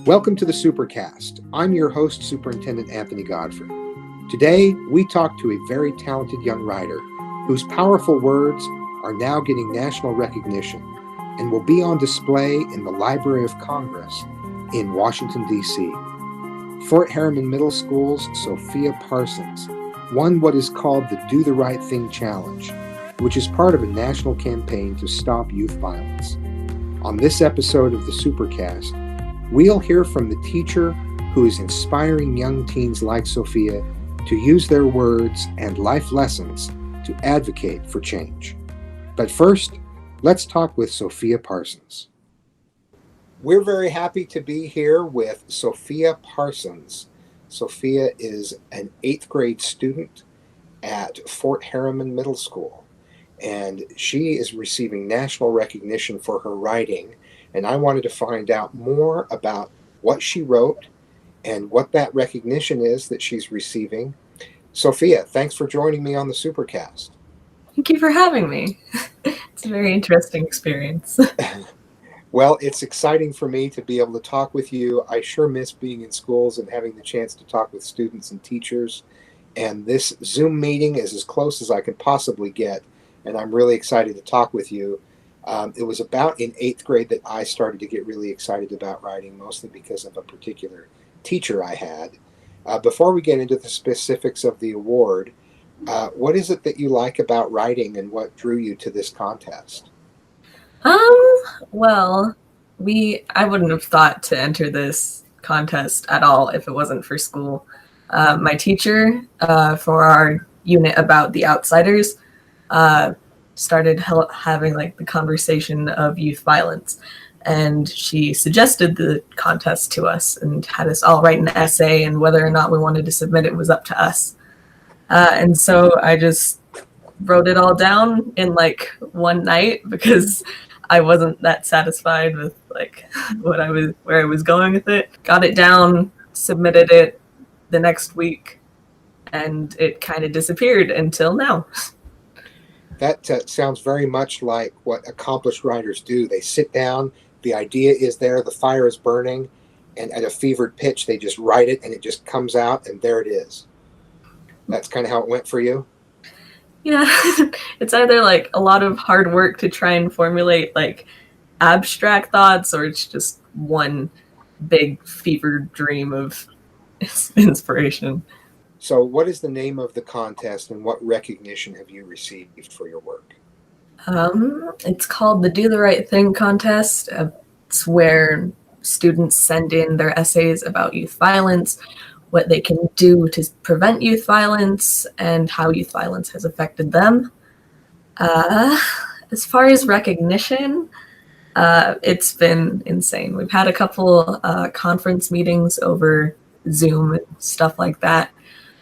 Welcome to the Supercast. I'm your host, Superintendent Anthony Godfrey. Today, we talk to a very talented young writer whose powerful words are now getting national recognition and will be on display in the Library of Congress in Washington, D.C. Fort Herriman Middle School's Sophia Parsons won what is called the Do the Right Thing Challenge, which is part of a national campaign to stop youth violence. On this episode of the Supercast, we'll hear from the teacher who is inspiring young teens like Sophia to use their words and life lessons to advocate for change. But first, let's talk with Sophia Parsons. We're very happy to be here with Sophia Parsons. Sophia is an 8th grade student at Fort Herriman Middle School, and she is receiving national recognition for her writing. And I wanted to find out more about what she wrote and what that recognition is that she's receiving. Sophia, thanks for joining me on the Supercast. Thank you for having me. It's a very interesting experience. Well, it's exciting for me to be able to talk with you. I sure miss being in schools and having the chance to talk with students and teachers. And this Zoom meeting is as close as I can possibly get. And I'm really excited to talk with you. It was about in 8th grade that I started to get really excited about writing, mostly because of a particular teacher I had. Before we get into the specifics of the award, what is it that you like about writing and what drew you to this contest? Well, I wouldn't have thought to enter this contest at all if it wasn't for school. My teacher for our unit about the outsiders started having like the conversation of youth violence, and she suggested the contest to us and had us all write an essay, and whether or not we wanted to submit it was up to us. And so I just wrote it all down in like one night because I wasn't that satisfied with like where I was going with it. Got it down, submitted it the next week, and it kind of disappeared until now. That sounds very much like what accomplished writers do. They sit down, the idea is there, the fire is burning, and at a fevered pitch, they just write it and it just comes out and there it is. That's kind of how it went for you? Yeah, it's either like a lot of hard work to try and formulate like abstract thoughts, or it's just one big fevered dream of inspiration. So what is the name of the contest and what recognition have you received for your work? It's called the Do the Right Thing contest. It's where students send in their essays about youth violence, what they can do to prevent youth violence, and how youth violence has affected them. As far as recognition, it's been insane. We've had a couple conference meetings over Zoom and stuff like that,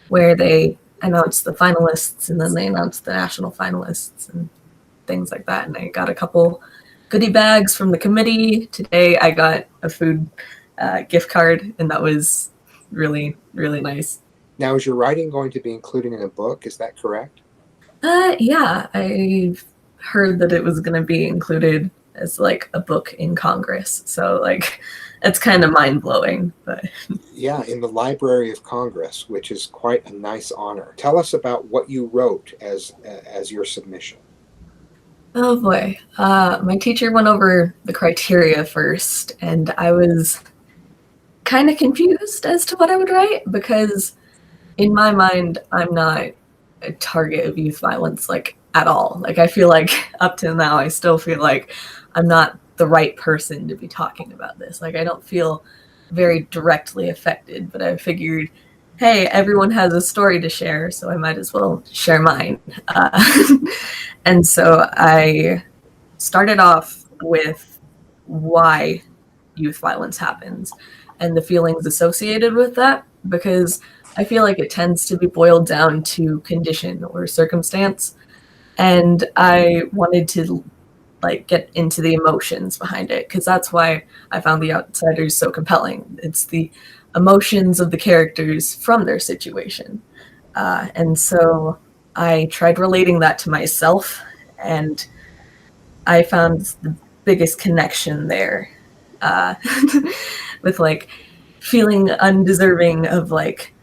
where they announce the finalists and then they announce the national finalists and things like that. And I got a couple goodie bags from the committee. Today I got a food gift card, and that was really, really nice. Now, is your writing going to be included in a book? Is that correct? Yeah, I heard that it was going to be included as like a book in Congress. So like, it's kind of mind-blowing. But yeah, in the Library of Congress, which is quite a nice honor. Tell us about what you wrote as your submission. Oh boy. My teacher went over the criteria first, and I was kind of confused as to what I would write, because in my mind, I'm not a target of youth violence, like at all. Like I feel like up to now, I still feel like I'm not the right person to be talking about this. Like I don't feel very directly affected, but I figured, hey, everyone has a story to share, so I might as well share mine. And so I started off with why youth violence happens and the feelings associated with that, because I feel like it tends to be boiled down to condition or circumstance. And I wanted to like get into the emotions behind it, because that's why I found The Outsiders so compelling. It's the emotions of the characters from their situation. And so I tried relating that to myself, and I found the biggest connection there with like feeling undeserving of like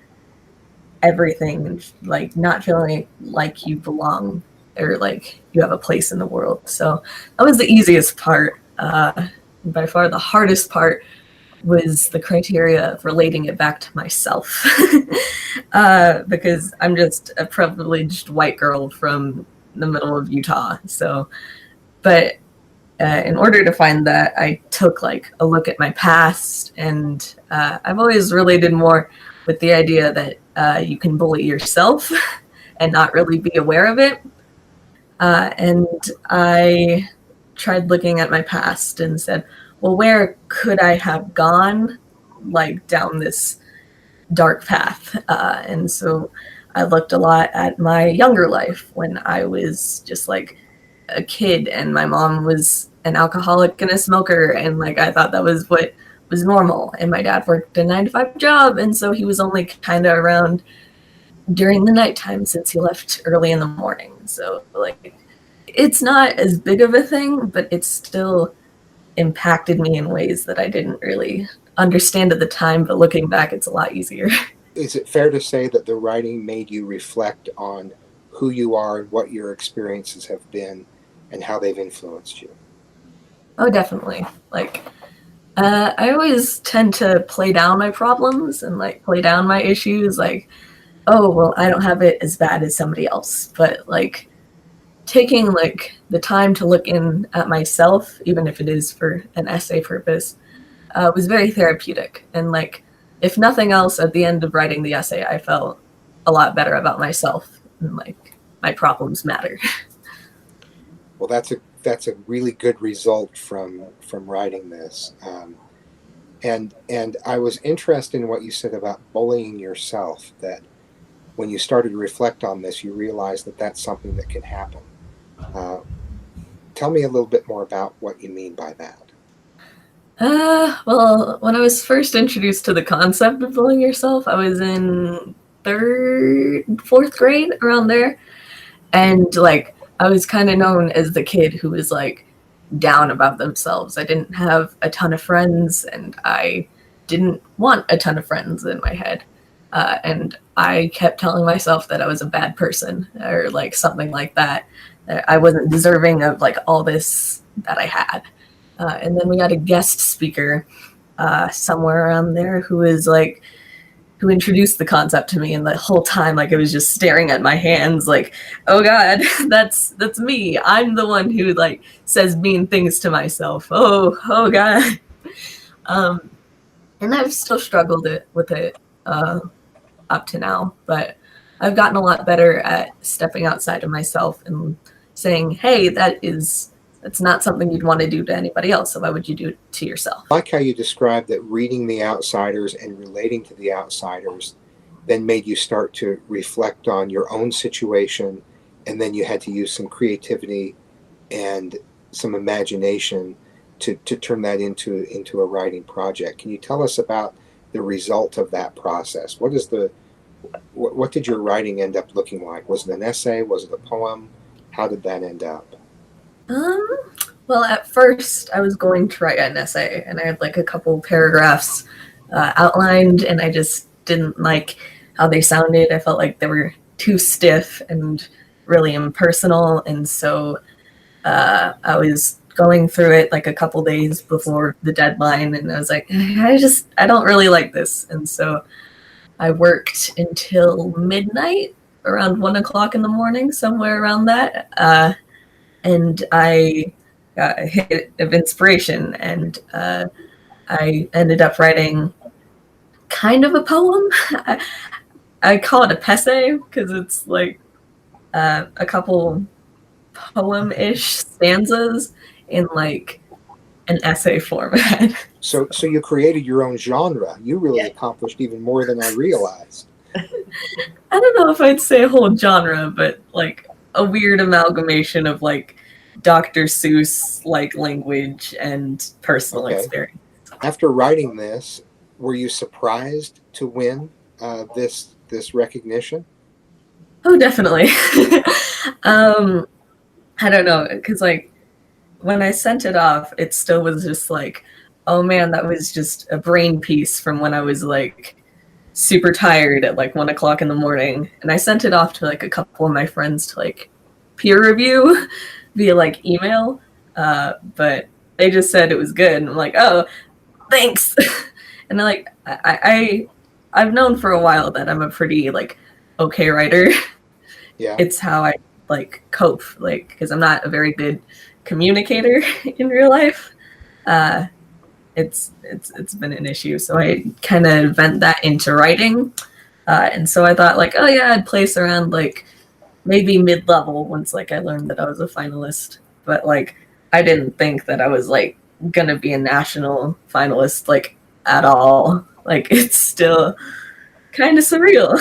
everything, and like not feeling like you belong or like you have a place in the world. So that was the easiest part. By far the hardest part was the criteria of relating it back to myself. Because I'm just a privileged white girl from the middle of Utah. So, but in order to find that, I took like a look at my past, and I've always related more with the idea that you can bully yourself and not really be aware of it. And I tried looking at my past and said, well, where could I have gone like down this dark path? And so I looked a lot at my younger life when I was just like a kid and my mom was an alcoholic and a smoker, and like I thought that was what was normal, and my dad worked a 9-to-5 job, and so he was only kind of around during the nighttime since he left early in the morning. So like it's not as big of a thing, but it's still impacted me in ways that I didn't really understand at the time, but looking back it's a lot easier. Is it fair to say that the writing made you reflect on who you are and what your experiences have been and how they've influenced you? Oh, definitely. Like, I always tend to play down my problems and like play down my issues. Like, oh, well, I don't have it as bad as somebody else. But like taking like the time to look in at myself, even if it is for an essay purpose, was very therapeutic. And like, if nothing else, at the end of writing the essay, I felt a lot better about myself and like my problems matter. Well, that's a really good result from writing this. And I was interested in what you said about bullying yourself, that when you started to reflect on this, you realized that that's something that can happen. Tell me a little bit more about what you mean by that. Well, when I was first introduced to the concept of bullying yourself, I was in fourth grade, around there. And like, I was kind of known as the kid who was like down about themselves. I didn't have a ton of friends, and I didn't want a ton of friends in my head. And I kept telling myself that I was a bad person or like something like that. That I wasn't deserving of like all this that I had. And then we had a guest speaker somewhere around there who introduced the concept to me, and the whole time like I was just staring at my hands like, oh god, that's me. I'm the one who like says mean things to myself. Oh god. And I've still struggled with it up to now, but I've gotten a lot better at stepping outside of myself and saying, hey, that's not something you'd want to do to anybody else, so why would you do it to yourself? I like how you described that reading the outsiders and relating to the outsiders then made you start to reflect on your own situation, and then you had to use some creativity and some imagination to turn that into a writing project. Can you tell us about the result of that process? What did your writing end up looking like? Was it an essay? Was it a poem? How did that end up? Well, at first I was going to write an essay, and I had like a couple paragraphs outlined, and I just didn't like how they sounded. I felt like they were too stiff and really impersonal, and so I was going through it like a couple days before the deadline, and I was like, I don't really like this. And so I worked until midnight, around 1:00 in the morning, somewhere around that. And I got a hit of inspiration, and I ended up writing kind of a poem. I call it a pesse because it's like a couple poem-ish stanzas in like an essay format. So you created your own genre. You really accomplished even more than I realized. I don't know if I'd say a whole genre, but like a weird amalgamation of like Dr. Seuss like language and personal experience. After writing this, were you surprised to win this recognition? Oh, definitely. I don't know, because like when I sent it off, it still was just like Oh man, that was just a brain piece from when I was like super tired at like 1 o'clock in the morning. And I sent it off to like a couple of my friends to like peer review via like email. But they just said it was good. And I'm like, oh, thanks. And then like, I've known for a while that I'm a pretty like okay writer. Yeah. It's how I like cope, like, because I'm not a very good communicator in real life. It's been an issue. So I kind of vent that into writing. And so I thought like, oh yeah, I'd place around like maybe mid-level once like I learned that I was a finalist. But like, I didn't think that I was like gonna be a national finalist like at all. Like, it's still kind of surreal.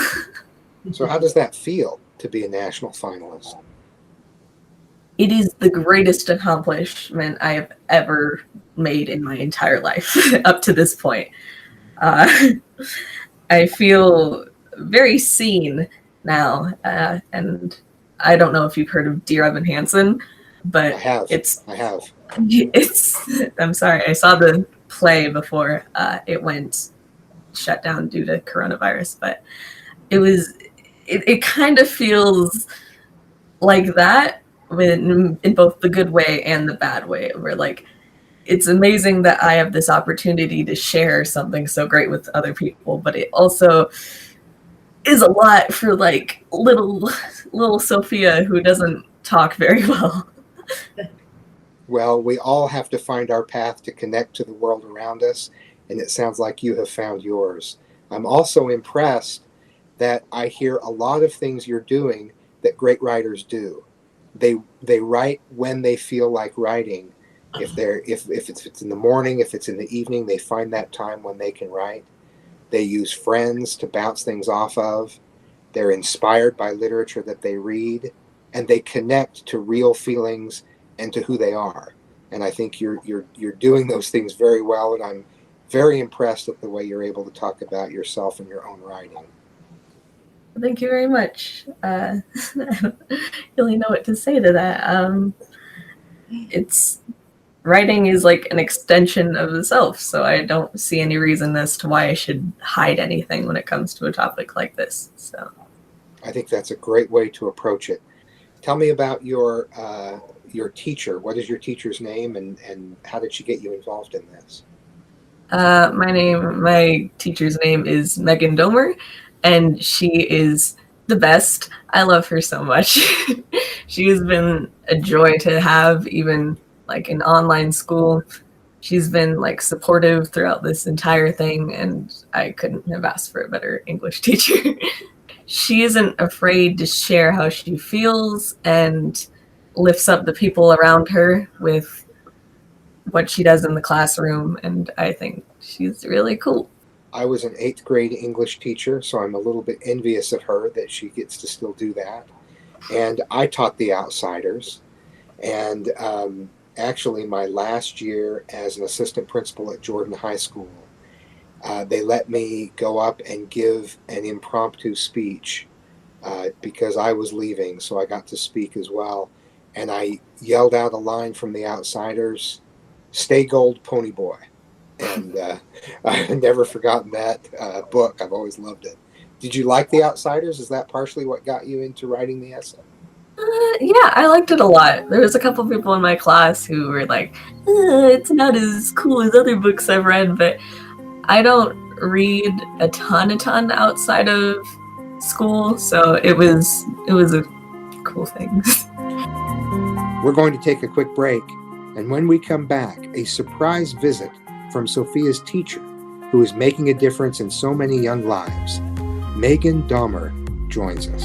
So how does that feel to be a national finalist? It is the greatest accomplishment I have ever made in my entire life up to this point. I feel very seen now, and I don't know if you've heard of Dear Evan Hansen, but I have. It's. I'm sorry, I saw the play before it went shut down due to coronavirus, but it kind of feels like that in both the good way and the bad way, where like it's amazing that I have this opportunity to share something so great with other people, but it also is a lot for like little Sophia who doesn't talk very well. Well, we all have to find our path to connect to the world around us, and it sounds like you have found yours. I'm also impressed that I hear a lot of things you're doing that great writers do. They write when they feel like writing. If it's in the morning, if it's in the evening, they find that time when they can write. They use friends to bounce things off of. They're inspired by literature that they read, and they connect to real feelings and to who they are. And I think you're doing those things very well, and I'm very impressed at the way you're able to talk about yourself and your own writing. Thank you very much. I don't really know what to say to that. Writing is like an extension of the self, so I don't see any reason as to why I should hide anything when it comes to a topic like this. So I think that's a great way to approach it. Tell me about your teacher. What is your teacher's name, and how did she get you involved in this? My teacher's name is Megan Domer, and she is the best. I love her so much. She has been a joy to have, even like in online school. She's been like supportive throughout this entire thing, and I couldn't have asked for a better English teacher. She isn't afraid to share how she feels and lifts up the people around her with what she does in the classroom, and I think she's really cool. I was an 8th grade English teacher, so I'm a little bit envious of her that she gets to still do that. And I taught the outsiders. And actually, my last year as an assistant principal at Jordan High School, they let me go up and give an impromptu speech because I was leaving, so I got to speak as well. And I yelled out a line from the outsiders, "Stay gold, pony boy." And I've never forgotten that book. I've always loved it. Did you like The Outsiders? Is that partially what got you into writing the essay? Yeah, I liked it a lot. There was a couple people in my class who were like, it's not as cool as other books I've read, but I don't read a ton outside of school, so it was a cool thing. We're going to take a quick break, and when we come back, a surprise visit from Sophia's teacher, who is making a difference in so many young lives. Megan Domer joins us.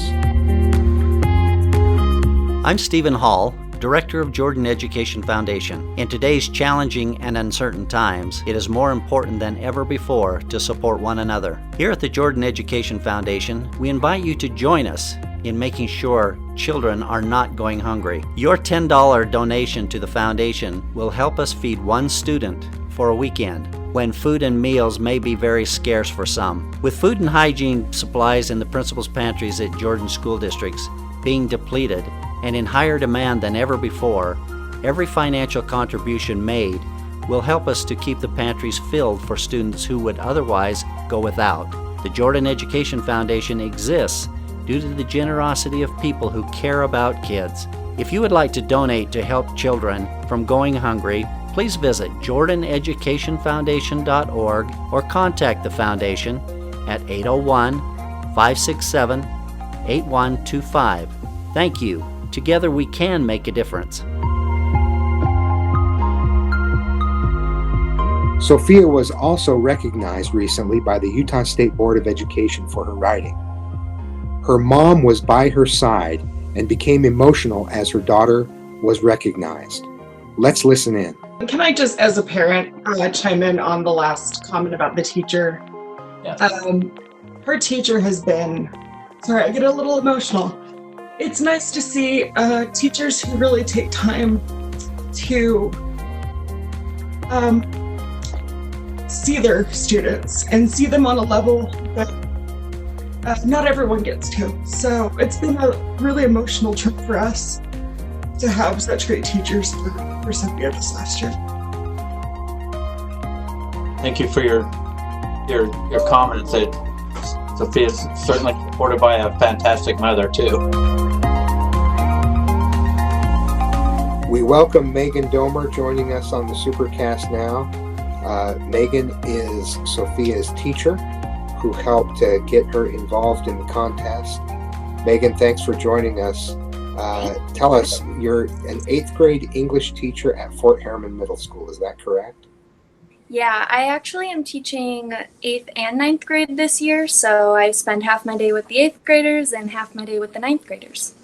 I'm Stephen Hall, Director of Jordan Education Foundation. In today's challenging and uncertain times, it is more important than ever before to support one another. Here at the Jordan Education Foundation, we invite you to join us in making sure children are not going hungry. Your $10 donation to the foundation will help us feed one student for a weekend, when food and meals may be very scarce for some. With food and hygiene supplies in the principal's pantries at Jordan school districts being depleted and in higher demand than ever before, every financial contribution made will help us to keep the pantries filled for students who would otherwise go without. The Jordan Education Foundation exists due to the generosity of people who care about kids. If you would like to donate to help children from going hungry, please visit jordaneducationfoundation.org or contact the foundation at 801-567-8125. Thank you. Together we can make a difference. Sophia was also recognized recently by the Utah State Board of Education for her writing. Her mom was by her side and became emotional as her daughter was recognized. Let's listen in. Can I just, as a parent, chime in on the last comment about the teacher? Yes. Her teacher has been, sorry, I get a little emotional. It's nice to see teachers who really take time to see their students and see them on a level that not everyone gets to. So it's been a really emotional trip for us to have such great teachers for Sophia this last year. Thank you for your comments. That Sophia's certainly supported by a fantastic mother too. We welcome Megan Domer joining us on the Supercast now. Megan is Sophia's teacher who helped get her involved in the contest. Megan, thanks for joining us. Tell us, you're an 8th grade English teacher at Fort Herriman Middle School, is that correct? Yeah, I actually am teaching 8th and 9th grade this year, so I spend half my day with the 8th graders and half my day with the 9th graders.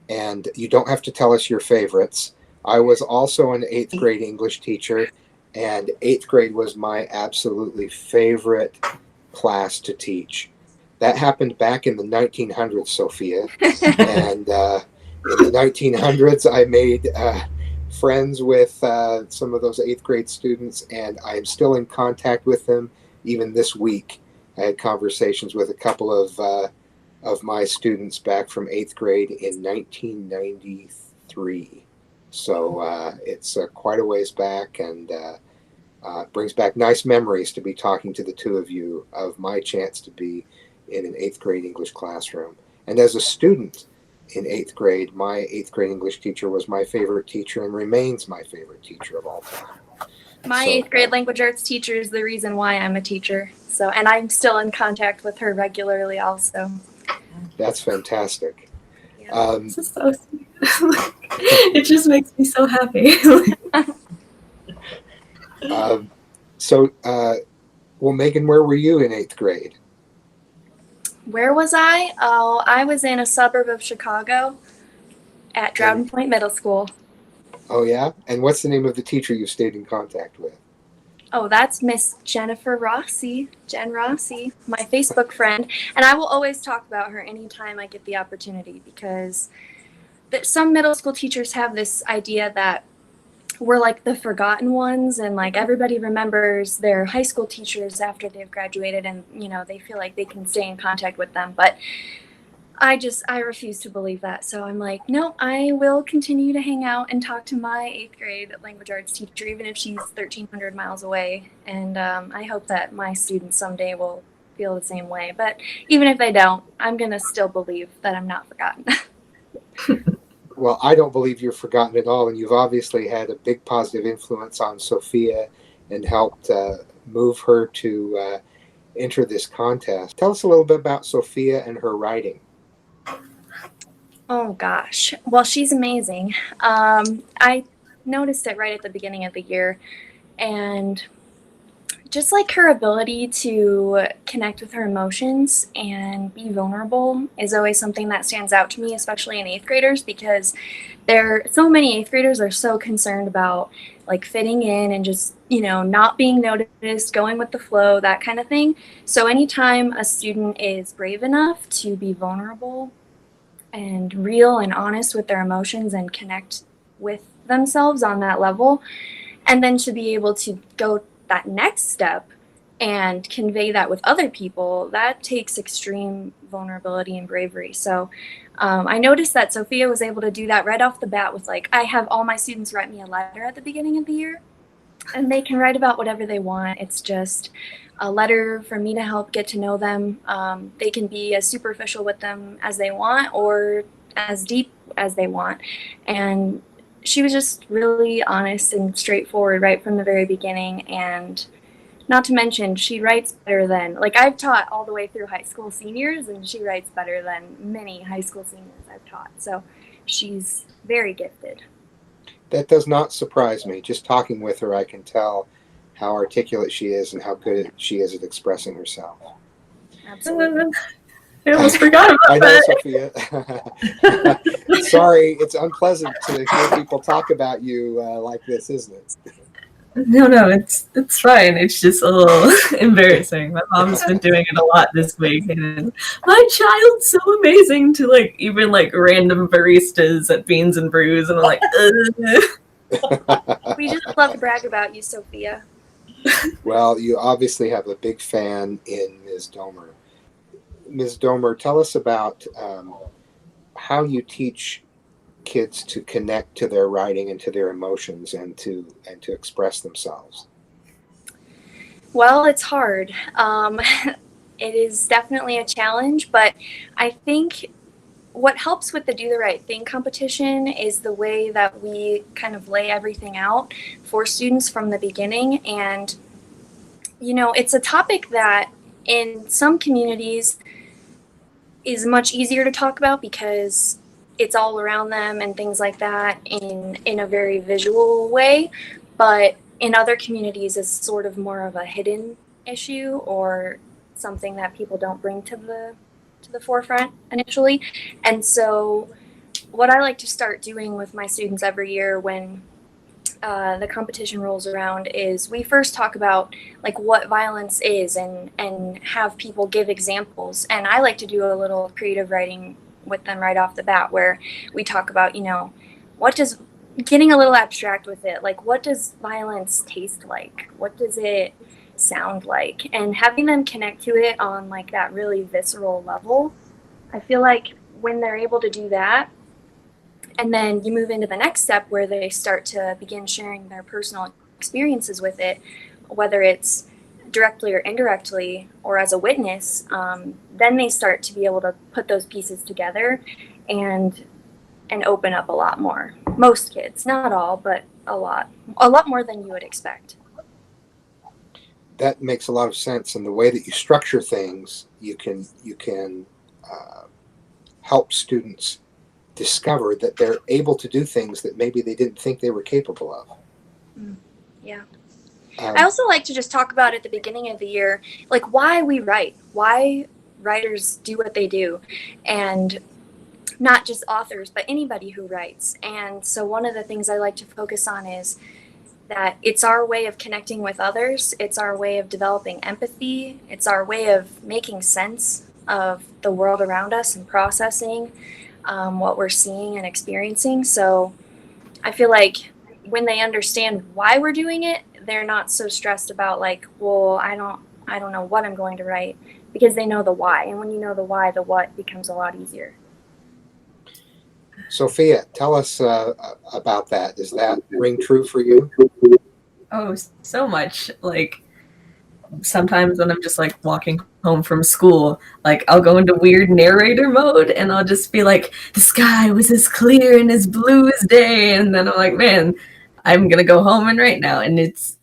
And you don't have to tell us your favorites. I was also an 8th grade English teacher, and 8th grade was my absolutely favorite class to teach. That happened back in the 1900s, Sophia. And in the 1900s, I made friends with some of those 8th grade students, and I am still in contact with them even this week. I had conversations with a couple of my students back from 8th grade in 1993. So it's quite a ways back, and brings back nice memories to be talking to the two of you of my chance to be in an 8th grade English classroom. And as a student in 8th grade, my 8th grade English teacher was my favorite teacher and remains my favorite teacher of all time. My 8th grade language arts teacher is the reason why I'm a teacher. So, and I'm still in contact with her regularly also. That's fantastic. Yeah, this is so sweet. It just makes me so happy. Well, Megan, where were you in 8th grade? Where was I? Oh, I was in a suburb of Chicago at Droughton Point Middle School. Oh, yeah? And what's the name of the teacher you stayed in contact with? Oh, that's Miss Jennifer Rossi, Jen Rossi, my Facebook friend. And I will always talk about her anytime I get the opportunity, because some middle school teachers have this idea that we're like the forgotten ones, and like everybody remembers their high school teachers after they've graduated, and you know, they feel like they can stay in contact with them. But I refuse to believe that. So I'm like, no, I will continue to hang out and talk to my 8th grade language arts teacher, even if she's 1,300 miles away. And I hope that my students someday will feel the same way. But even if they don't, I'm going to still believe that I'm not forgotten. Well, I don't believe you're forgotten at all, and you've obviously had a big positive influence on Sophia and helped move her to enter this contest. Tell us a little bit about Sophia and her writing. Oh, gosh. Well, she's amazing. I noticed it right at the beginning of the year, and just like her ability to connect with her emotions and be vulnerable is always something that stands out to me, especially in 8th graders, because so many 8th graders are so concerned about like fitting in and just, you know, not being noticed, going with the flow, that kind of thing. So anytime a student is brave enough to be vulnerable and real and honest with their emotions and connect with themselves on that level, and then to be able to go that next step and convey that with other people, that takes extreme vulnerability and bravery. So I noticed that Sophia was able to do that right off the bat with, like, I have all my students write me a letter at the beginning of the year. And they can write about whatever they want. It's just a letter for me to help get to know them. They can be as superficial with them as they want or as deep as they want. And she was just really honest and straightforward right from the very beginning. And not to mention, she writes better than, like, I've taught all the way through high school seniors, and she writes better than many high school seniors I've taught. So she's very gifted. That does not surprise me. Just talking with her, I can tell how articulate she is and how good she is at expressing herself. Absolutely. I almost forgot about I know, that. Sophia. Sorry, it's unpleasant to hear people talk about you like this, isn't it? No, it's fine. It's just a little embarrassing. My mom's been doing it a lot this week, and my child's so amazing to like even like random baristas at Beans and Brews, and I'm like, We just love to brag about you, Sophia. Well, you obviously have a big fan in Ms. Domer. Ms. Domer, tell us about how you teach kids to connect to their writing and to their emotions and to express themselves. Well, it's hard. It is definitely a challenge, but I think what helps with the Do the Right Thing competition is the way that we kind of lay everything out for students from the beginning. And, you know, it's a topic that in some communities is much easier to talk about because it's all around them and things like that in a very visual way. But in other communities, it's sort of more of a hidden issue or something that people don't bring to the forefront initially. And so what I like to start doing with my students every year when the competition rolls around is we first talk about like what violence is and have people give examples. And I like to do a little creative writing with them right off the bat where we talk about, you know, getting a little abstract with it, like what does violence taste like? What does it sound like? And having them connect to it on like that really visceral level. I feel like when they're able to do that, and then you move into the next step where they start to begin sharing their personal experiences with it, whether it's directly or indirectly or as a witness, then they start to be able to put those pieces together and open up a lot more. Most kids, not all, but a lot more than you would expect. That makes a lot of sense. And the way that you structure things, you can help students discover that they're able to do things that maybe they didn't think they were capable of. Yeah. I also like to just talk about at the beginning of the year, like why we write, why writers do what they do, and not just authors, but anybody who writes. And so one of the things I like to focus on is that it's our way of connecting with others. It's our way of developing empathy. It's our way of making sense of the world around us and processing what we're seeing and experiencing. So I feel like when they understand why we're doing it, they're not so stressed about like, well, I don't know what I'm going to write, because they know the why. And when you know the why, the what becomes a lot easier. Sophia, tell us about that. Does that ring true for you? Oh, so much. Like sometimes when I'm just like walking home from school, like I'll go into weird narrator mode and I'll just be like, the sky was as clear and as blue as day. And then I'm like, man, I'm going to go home and write now. And it's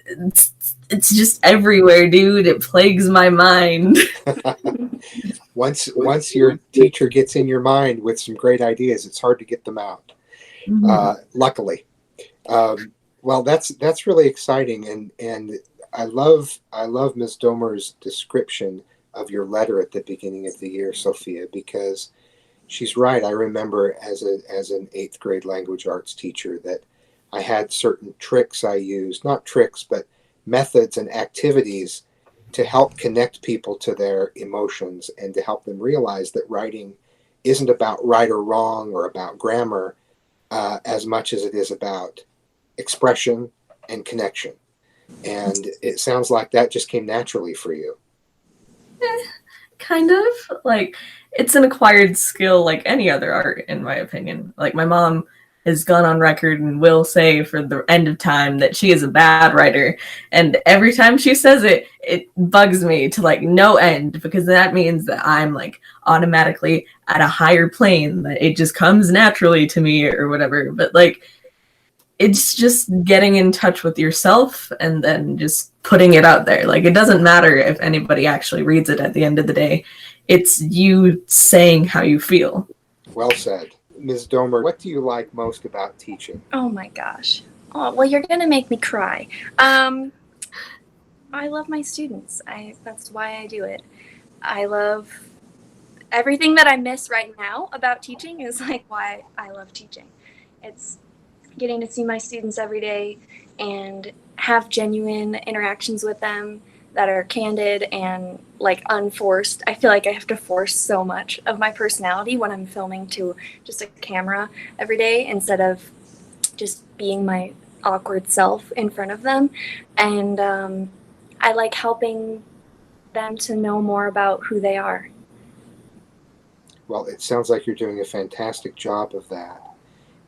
just everywhere, dude. It plagues my mind. Once your teacher gets in your mind with some great ideas, it's hard to get them out. Luckily. Well, that's really exciting. And I love Ms. Domer's description of your letter at the beginning of the year, Sophia, because she's right. I remember as an 8th grade language arts teacher that I had certain tricks I used, not tricks, but methods and activities to help connect people to their emotions and to help them realize that writing isn't about right or wrong or about grammar as much as it is about expression and connection. And it sounds like that just came naturally for you. Kind of. Like, it's an acquired skill like any other art, in my opinion. Like, my mom has gone on record and will say for the end of time that she is a bad writer. And every time she says it, it bugs me to like no end, because that means that I'm like automatically at a higher plane, that it just comes naturally to me or whatever. But like, it's just getting in touch with yourself and then just putting it out there. Like, it doesn't matter if anybody actually reads it at the end of the day. It's you saying how you feel. Well said. Ms. Domer, what do you like most about teaching? Oh my gosh. Oh, well, you're going to make me cry. I love my students. That's why I do it. I love everything that I miss right now about teaching is like why I love teaching. It's getting to see my students every day and have genuine interactions with them that are candid and like unforced. I feel like I have to force so much of my personality when I'm filming to just a camera every day instead of just being my awkward self in front of them. And I like helping them to know more about who they are. Well, it sounds like you're doing a fantastic job of that.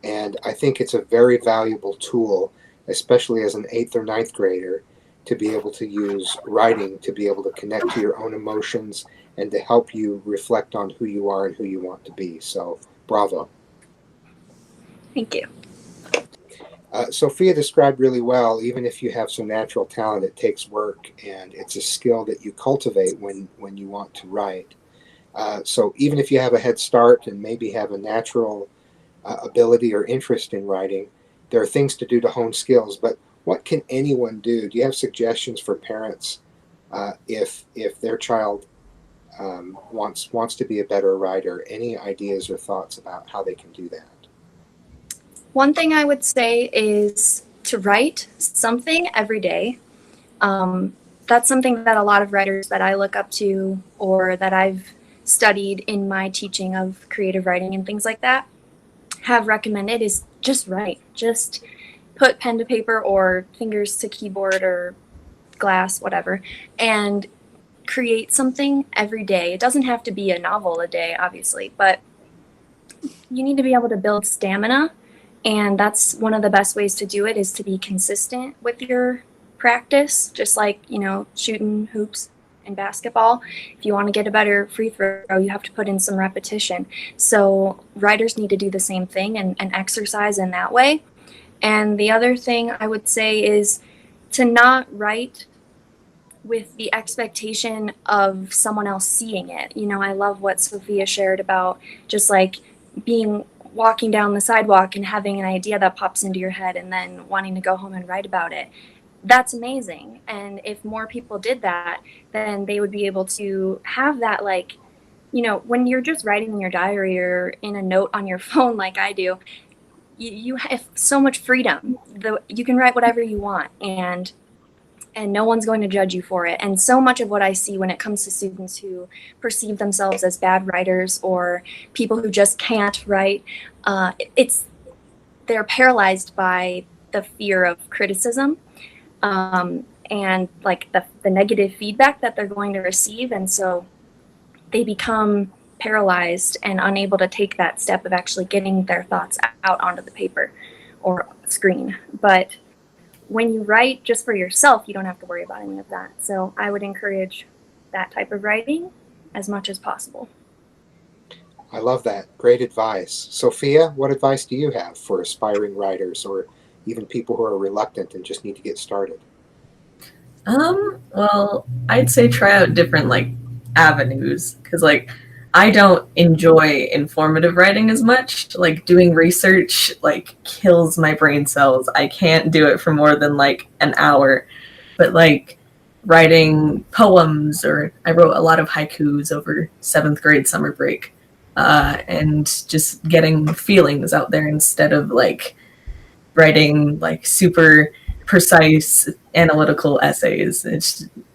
And I think it's a very valuable tool, especially as an 8th or 9th grader, to be able to use writing to be able to connect to your own emotions and to help you reflect on who you are and who you want to be. So, bravo. Thank you. Sophia described really well, even if you have some natural talent, it takes work, and it's a skill that you cultivate when you want to write. So even if you have a head start and maybe have a natural ability or interest in writing, there are things to do to hone skills. But what can anyone do? Do you have suggestions for parents if their child wants to be a better writer? Any ideas or thoughts about how they can do that? One thing I would say is to write something every day. That's something that a lot of writers that I look up to or that I've studied in my teaching of creative writing and things like that have recommended is just write. Just put pen to paper or fingers to keyboard or glass, whatever, and create something every day. It doesn't have to be a novel a day, obviously, but you need to be able to build stamina. And that's one of the best ways to do it, is to be consistent with your practice, just like, shooting hoops in basketball. If you want to get a better free throw, you have to put in some repetition. So writers need to do the same thing and exercise in that way. And the other thing I would say is to not write with the expectation of someone else seeing it. I love what Sophia shared about just like walking down the sidewalk and having an idea that pops into your head and then wanting to go home and write about it. That's amazing. And if more people did that, then they would be able to have that, like, when you're just writing in your diary or in a note on your phone like I do, you have so much freedom. You can write whatever you want, and no one's going to judge you for it. And so much of what I see when it comes to students who perceive themselves as bad writers or people who just can't write, they're paralyzed by the fear of criticism and like the negative feedback that they're going to receive. And so they become paralyzed and unable to take that step of actually getting their thoughts out onto the paper or screen. But when you write just for yourself, you don't have to worry about any of that. So I would encourage that type of writing as much as possible. I love that. Great advice. Sophia, what advice do you have for aspiring writers or even people who are reluctant and just need to get started? Well, I'd say try out different avenues, because I don't enjoy informative writing as much. Doing research kills my brain cells. I can't do it for more than an hour. But writing poems, or I wrote a lot of haikus over 7th grade summer break, and just getting feelings out there instead of writing super precise analytical essays.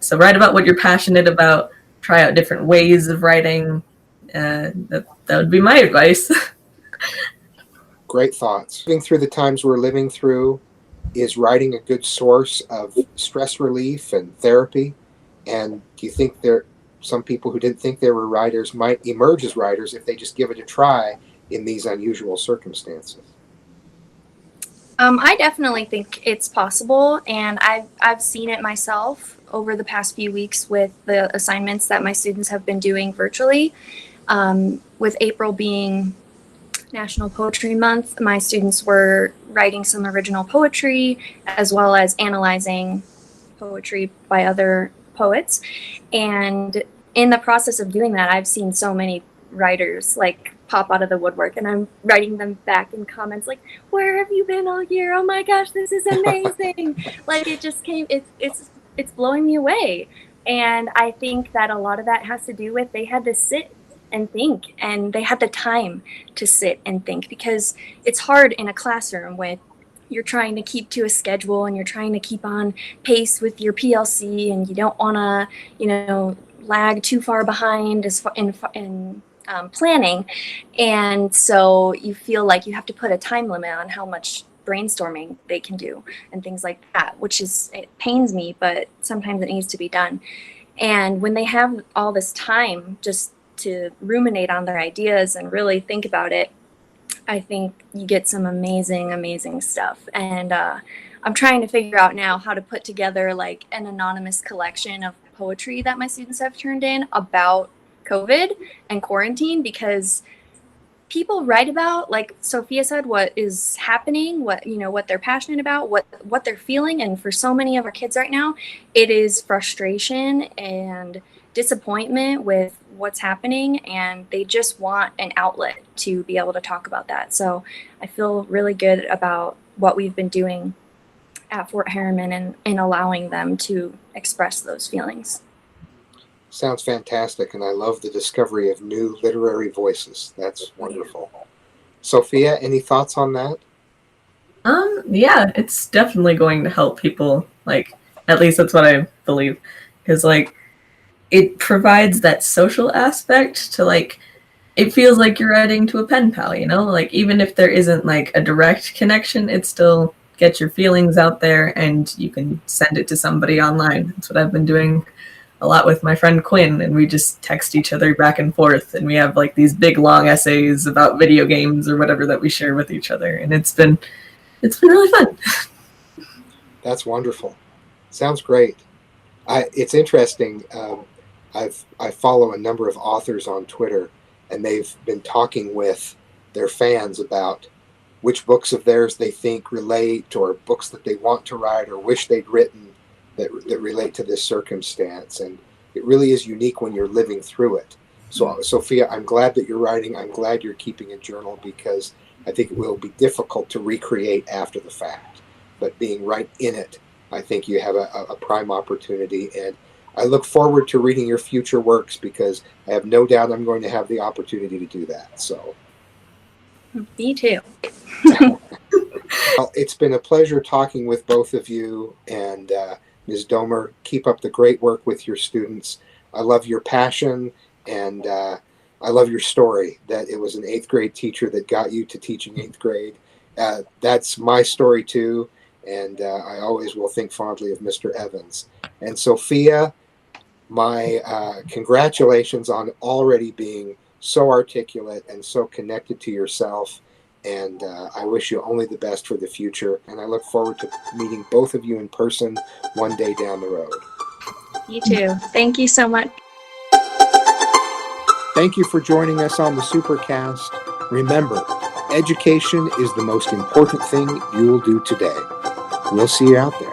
So write about what you're passionate about. Try out different ways of writing. That would be my advice. Great thoughts. Living through the times we're living through, is writing a good source of stress relief and therapy? And do you think some people who didn't think they were writers might emerge as writers if they just give it a try in these unusual circumstances? I definitely think it's possible, and I've seen it myself over the past few weeks with the assignments that my students have been doing virtually. With April being National Poetry Month, my students were writing some original poetry as well as analyzing poetry by other poets. And in the process of doing that, I've seen so many writers like pop out of the woodwork, and I'm writing them back in comments like, "Where have you been all year? Oh my gosh, this is amazing!" Like it just came. It's blowing me away, and I think that a lot of that has to do with they had to sit and think, and they had the time to sit and think, because it's hard in a classroom with you're trying to keep to a schedule and you're trying to keep on pace with your PLC, and you don't want to lag too far behind as far in planning, and so you feel like you have to put a time limit on how much brainstorming they can do and things like that, it pains me, but sometimes it needs to be done. And when they have all this time just to ruminate on their ideas and really think about it, I think you get some amazing stuff. And I'm trying to figure out now how to put together like an anonymous collection of poetry that my students have turned in about COVID and quarantine, because people write about, like Sophia said, what is happening, what they're passionate about, what they're feeling. And for so many of our kids right now, it is frustration and disappointment with what's happening, and they just want an outlet to be able to talk about that. So I feel really good about what we've been doing at Fort Herriman and in allowing them to express those feelings. Sounds fantastic, and I love the discovery of new literary voices. That's wonderful. Sophia, any thoughts on that? Yeah, it's definitely going to help people, like, at least that's what I believe, because like it provides that social aspect to, like, it feels like you're writing to a pen pal, like even if there isn't like a direct connection, it still gets your feelings out there and you can send it to somebody online. That's what I've been doing a lot with my friend Quinn, and we just text each other back and forth, and we have like these big long essays about video games or whatever that we share with each other, and it's been really fun. That's wonderful. Sounds great. It's interesting. I follow a number of authors on Twitter, and they've been talking with their fans about which books of theirs they think relate, or books that they want to write or wish they'd written that relate to this circumstance. And it really is unique when you're living through it. So, Sophia, I'm glad that you're writing. I'm glad you're keeping a journal, because I think it will be difficult to recreate after the fact. But being right in it, I think you have a prime opportunity. And I look forward to reading your future works, because I have no doubt I'm going to have the opportunity to do that. So, me too. Well, it's been a pleasure talking with both of you, and Ms. Domer, keep up the great work with your students. I love your passion, and I love your story that it was an 8th grade teacher that got you to teaching 8th grade. That's my story too, and I always will think fondly of Mr. Evans. And Sophia, my congratulations on already being so articulate and so connected to yourself. And I wish you only the best for the future. And I look forward to meeting both of you in person one day down the road. You too. Thank you so much. Thank you for joining us on the Supercast. Remember, education is the most important thing you will do today. We'll see you out there.